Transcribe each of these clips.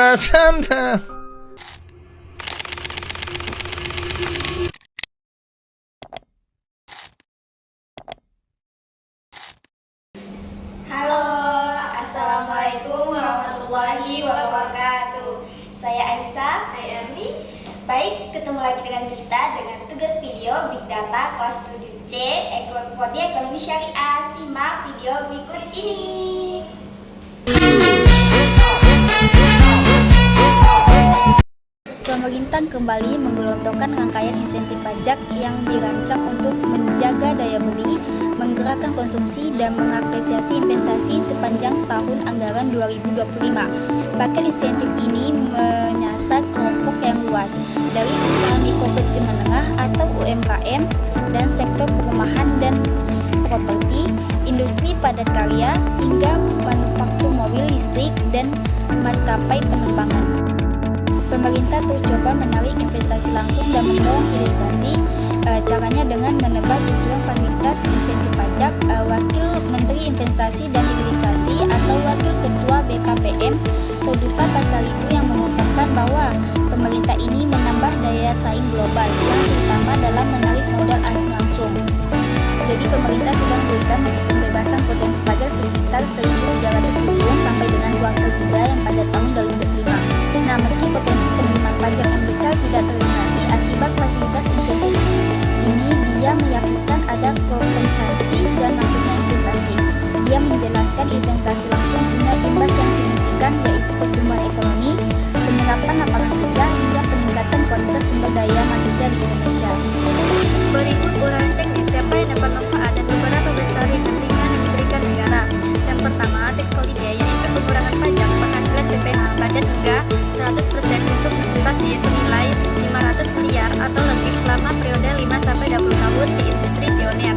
bercanda. Halo, Assalamualaikum warahmatullahi wabarakatuh. Saya Aisyah, saya Erni. Baik, ketemu lagi dengan kita dengan tugas video Big Data kelas 7C Prodi Ekonomi Syariah. Simak video berikut ini. Pemerintah kembali menggelontorkan rangkaian insentif pajak yang dirancang untuk menjaga daya beli, menggerakkan konsumsi, dan mengapresiasi investasi sepanjang tahun anggaran 2025. Paket insentif ini menyasar kelompok yang luas, dari usaha mikro kecil menengah atau UMKM, dan sektor perumahan dan properti, industri padat karya, hingga manufaktur mobil listrik dan maskapai penerbangan. Pemerintah terus coba menarik investasi langsung dan mendorong hilirisasi. Caranya dengan menebar tujuan fasilitas insentif pajak. Wakil Menteri Investasi dan Hilirisasi atau Wakil Ketua BKPM Terdupa Pasaribu yang mengungkapkan bahwa pemerintah ini menambah daya saing global yang terutama dalam menarik modal asing langsung. Jadi pemerintah sudah memberikan pembebasan potensi pajak sekitar 1.300 triliun sampai dengan kuartal 3 yang pada tahun 2025. Nah, meski potensi penerimaan pajak yang besar tidak terlunasi akibat fasilitas insentif ini, dia meyakinkan ada kompensasi dan masuknya investasi. Dia menjelaskan investasi langsung punya imbas yang signifikan, yaitu pertumbuhan ekonomi, penyerapan lapangan kerja, hingga peningkatan kualitas sumber daya manusia di Indonesia. Berikut uraian teknis siapa yang dapat manfaat dan beberapa besar kepentingan yang diberikan negara. Yang pertama, tax holiday, yaitu pengurangan pajak penghasilan PPh pada hingga 100% untuk investasi senilai 500 miliar atau lebih selama periode 5-20 tahun di industri pionir.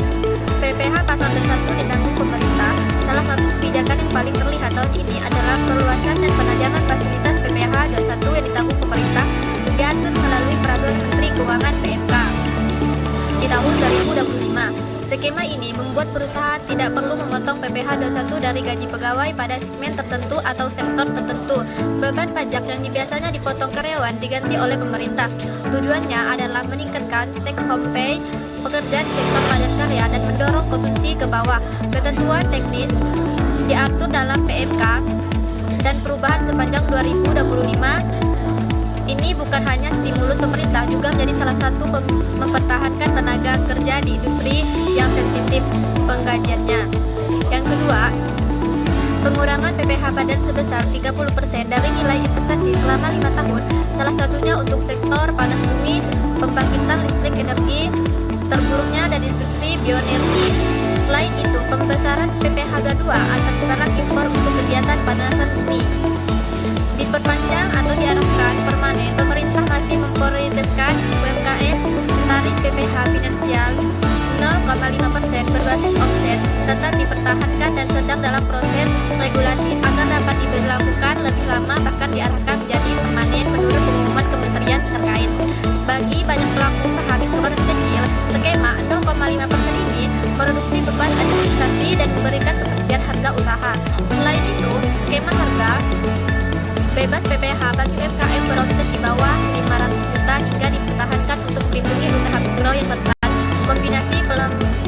PPh pasal 21 ditanggung pemerintah. Salah satu kebijakan yang paling terlihat tahun ini adalah perluasan dan penajaman fasilitas PPh 21 yang ditanggung pemerintah diatur melalui Peraturan Menteri Keuangan PMK di tahun 2025. Skema ini membuat perusahaan tidak perlu memotong PPh 21 dari gaji pegawai pada segmen tertentu atau sektor tertentu. Beban pajak yang biasanya dipotong karyawan diganti oleh pemerintah. Tujuannya adalah meningkatkan take home pay pekerja di sektor padat karya dan mendorong konsumsi ke bawah. Ketentuan teknis diatur dalam PMK dan perubahan sepanjang 2025. Ini bukan hanya stimulus pemerintah, juga menjadi salah satu mempertahankan tenaga kerja di industri yang sensitif penggajiannya. Yang kedua, pengurangan PPh badan sebesar 30% dari nilai investasi selama 5 tahun, salah satunya untuk sektor panas bumi, pembangkitan listrik energi terburuknya dan industri bioenergi. Selain itu, pembesaran PPh 22 atas barang impor untuk kegiatan panasan bumi diperpanjang atau diarahkan permanen. Pemerintah masih memprioritaskan UMKM. Tarif PPh finansial 0,5% berbasis omset tetap dipertahankan dan sedang dalam proses regulasi agar dapat diberlakukan lebih lama, bahkan diarahkan menjadi permanen menurut pengumuman kementerian terkait. Bagi banyak pelaku usaha mikro dan kecil, skema 0,5% ini mereduksi beban administrasi dan memberikan kepastian harga usaha. Selain itu, skema harga bebas PPh bagi UMKM beromset di bawah 500 juta hingga dipertahankan untuk melindungi usaha mikro yang rentan. Kombinasi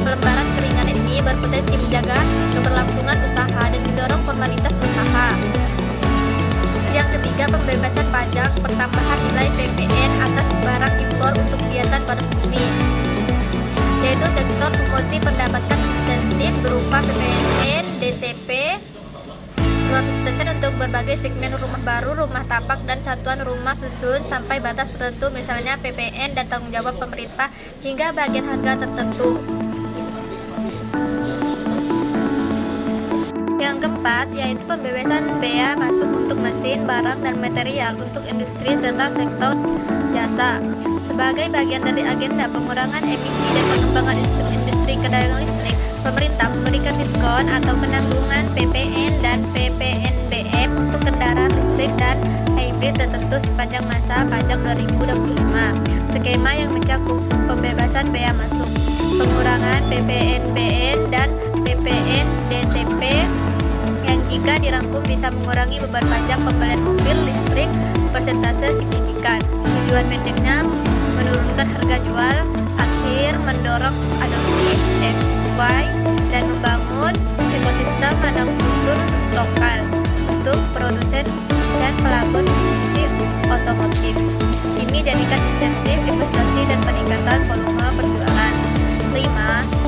pelembaran keringan ini berpotensi menjaga keberlangsungan usaha dan mendorong formalitas usaha. Yang ketiga, pembebasan pajak pertambahan nilai PPN atas barang impor untuk kegiatan panas bumi, yaitu sektor otomotif mendapatkan insentif berupa PPN, DTP 100% untuk berbagai segmen rumah baru, rumah tapak, dan satuan rumah susun sampai batas tertentu, misalnya PPN dan tanggung jawab pemerintah hingga bagian harga tertentu. Yang keempat, yaitu pembebasan bea masuk untuk mesin, barang, dan material untuk industri serta sektor jasa. Sebagai bagian dari agenda pengurangan emisi dan pengembangan industri kendaraan listrik, pemerintah memberikan diskon atau penanggungan PPN dan PPNBM untuk kendaraan listrik dan hybrid tertentu sepanjang masa pajak 2025. Skema yang mencakup pembebasan bea masuk, pengurangan PPNBM dan PPN DTP yang jika jika dirangkum bisa mengurangi beban pajak pembelian mobil listrik persentase signifikan. Tujuan pendeknya menurunkan harga jual akhir, mendorong adopsi EV dan membangun ekosistem manufaktur lokal untuk produsen dan pelaku industri otomotif. Ini jadikan insentif investasi dan peningkatan volume penjualan. 5.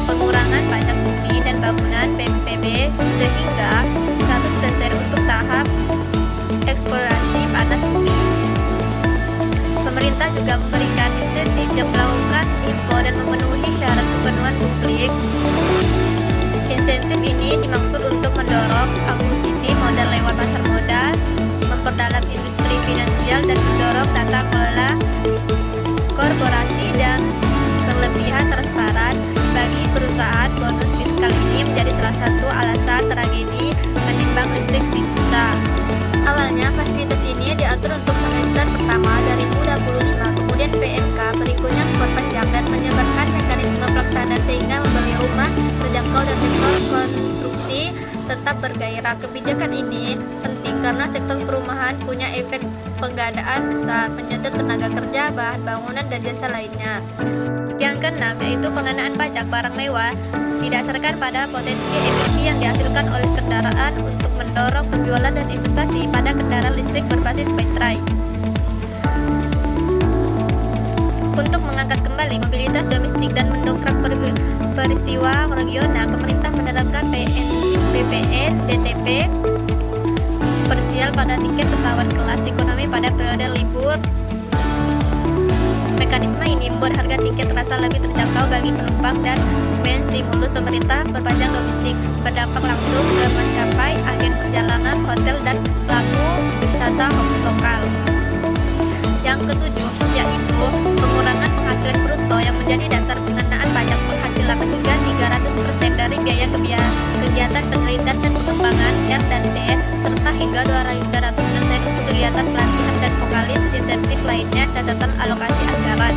Pengurangan pajak bumi dan bangunan PPB sehingga 100% untuk tahap eksplorasi panas bumi. Pemerintah juga memberikan insentif yang melakukan info dan memenuhi syarat kepenuhan publik. Insentif ini dimaksud untuk mendorong akuisisi modal lewat pasar modal, memperdalam industri finansial dan mendorong tata kelola korporasi dan kelebihan transparan bagi perusahaan. Bonus fiskal ini menjadi salah satu alasan tragedi menimbang listrik di kita. Awalnya fasilitas ini diatur untuk semester pertama 2025, kemudian PMK berikutnya diperpanjang dan menyebarkan mekanisme pelaksanaan sehingga membeli rumah terjangkau dan sektor konstruksi tetap bergairah. Kebijakan ini penting karena sektor perumahan punya efek penggandaan besar, menyedot tenaga kerja, bahan bangunan, dan jasa lainnya. Yang keenam yaitu pengenaan pajak barang mewah didasarkan pada potensi emisi yang dihasilkan oleh kendaraan untuk mendorong penjualan dan investasi pada kendaraan listrik berbasis baterai. Untuk mengangkat kembali mobilitas domestik dan mendongkrak peristiwa regional, pemerintah menerapkan PPN DTP parsial pada tiket pesawat kelas ekonomi pada periode libur. Mekanisme ini membuat harga tiket terasa lebih terjangkau bagi penumpang dan menstimulus pemerintah perpanjang logistik, berdampak langsung ke maskapai, agen perjalanan, hotel, dan pelaku wisata lokal. Yang ketujuh yaitu pengurangan penghasilan bruto yang menjadi dasar pengenaan pajak penghasilan hingga 300% dari biaya kegiatan penelitian dan pengembangan R&D serta hingga 200% untuk kegiatan pelatihan dan vokalis. Insentif lainnya catatan alokasi anggaran.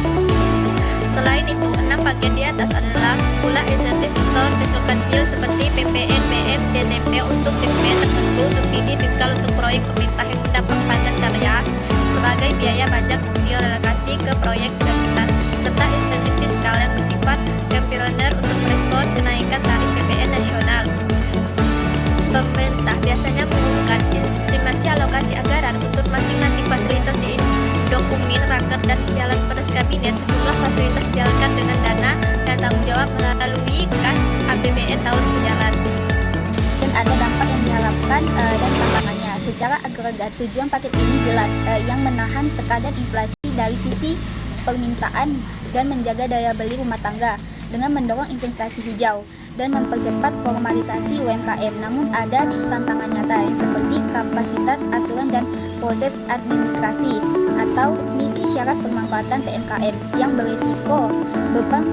Selain itu, 6 bagian di atas adalah pula insentif sektor kecil-kecil seperti PPN, BM, DTP untuk segmen tertentu, subsidi fiskal untuk proyek pemerintah yang mendapat padat karya sebagai biaya pajak direlokasi ke proyek prioritas, serta insentif fiskal yang bersifat temporer untuk merespon kenaikan tarif PPN nasional. Pemerintah biasanya mengumumkan estimasi alokasi anggaran untuk masing-masing fasilitas di dokumen raker dan siaran pada kabinet. Sejumlah fasilitas dijalankan dengan dana dan tanggung jawab melalui kas APBN tahun berjalan. Dan ada dampak yang diharapkan dan tantangannya. Secara agregat, tujuan paket ini jelas, yang menahan tekanan inflasi dari sisi permintaan dan menjaga daya beli rumah tangga dengan mendorong investasi hijau dan mempercepat formalisasi UMKM. Namun ada tantangan nyata yang seperti kapasitas aturan dan proses administrasi atau misi syarat pemanfaatan PMKM yang berisiko beban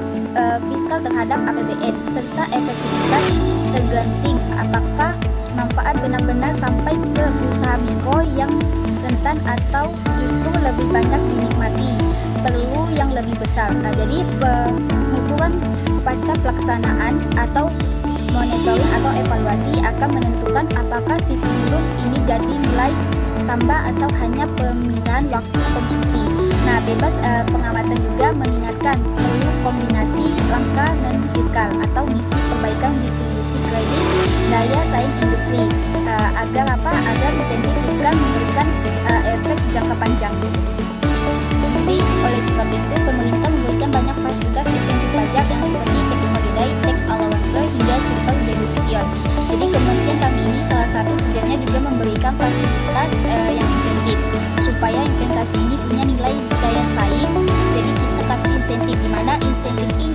fiskal terhadap APBN serta efektivitas tergantung apakah manfaat benar-benar sampai ke usaha mikro yang rentan atau justru lebih banyak dinikmati perlu yang lebih besar. Jadi pengukuran pasca pelaksanaan atau monitoring atau evaluasi akan menentukan apakah stimulus ini jadi nilai tambah atau hanya pemindahan waktu konsumsi. Nah, bebas pengamatan juga mengingatkan perlu kombinasi langkah non fiskal atau misi perbaikan distribusi kredit daya saing industri agar insentif fiskal memberikan efek jangka panjang. Jadi oleh sebab itu pemerintah memberikan banyak fasilitas insentif pajak yang seperti tax holiday, tax allowance hingga super deduction. Jadi kementerian kami ini salah satu tujuannya juga memberikan fasilitas yang insentif supaya investasi ini punya nilai daya saing. Jadi kita kasih insentif di mana insentif ini